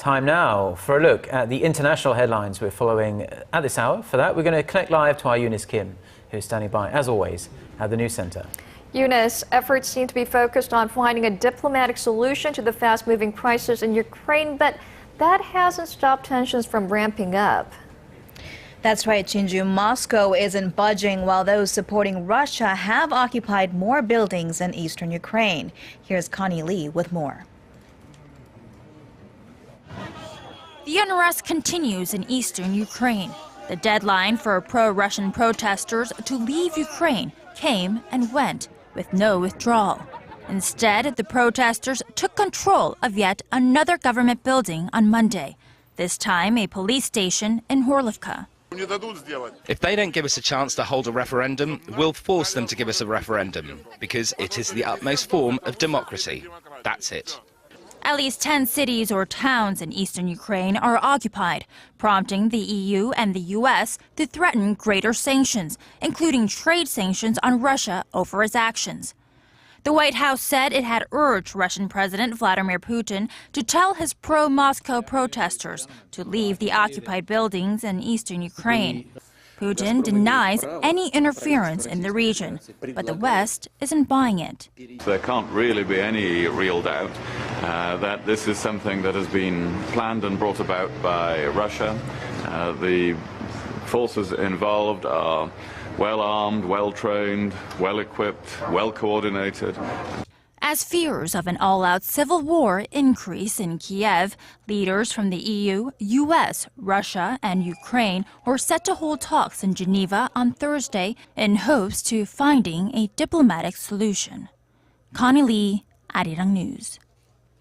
Time now for a look at the international headlines we're following at this hour. For that, we're going to connect live to our Eunice Kim, who's standing by, as always, at the NewsCenter. Eunice, efforts seem to be focused on finding a diplomatic solution to the fast-moving crisis in Ukraine, but that hasn't stopped tensions from ramping up. That's right, Jinjoo. Moscow isn't budging while those supporting Russia have occupied more buildings in eastern Ukraine. Here's Connie Lee with more. The unrest continues in eastern Ukraine. The deadline for pro-Russian protesters to leave Ukraine came and went with no withdrawal. Instead, the protesters took control of yet another government building on Monday, this time a police station in Horlivka. If they don't give us a chance to hold a referendum, we'll force them to give us a referendum, because it is the utmost form of democracy. That's it. At least 10 cities or towns in eastern Ukraine are occupied, prompting the EU and the US to threaten greater sanctions, including trade sanctions on Russia over its actions. The White House said it had urged Russian President Vladimir Putin to tell his pro-Moscow protesters to leave the occupied buildings in eastern Ukraine. Putin denies any interference in the region, but the West isn't buying it. There can't really be any real doubt that this is something that has been planned and brought about by Russia. The forces involved are well-armed, well-trained, well-equipped, well-coordinated. As fears of an all-out civil war increase in Kiev, leaders from the EU, US, Russia, and Ukraine were set to hold talks in Geneva on Thursday in hopes to finding a diplomatic solution. Connie Lee, Arirang News.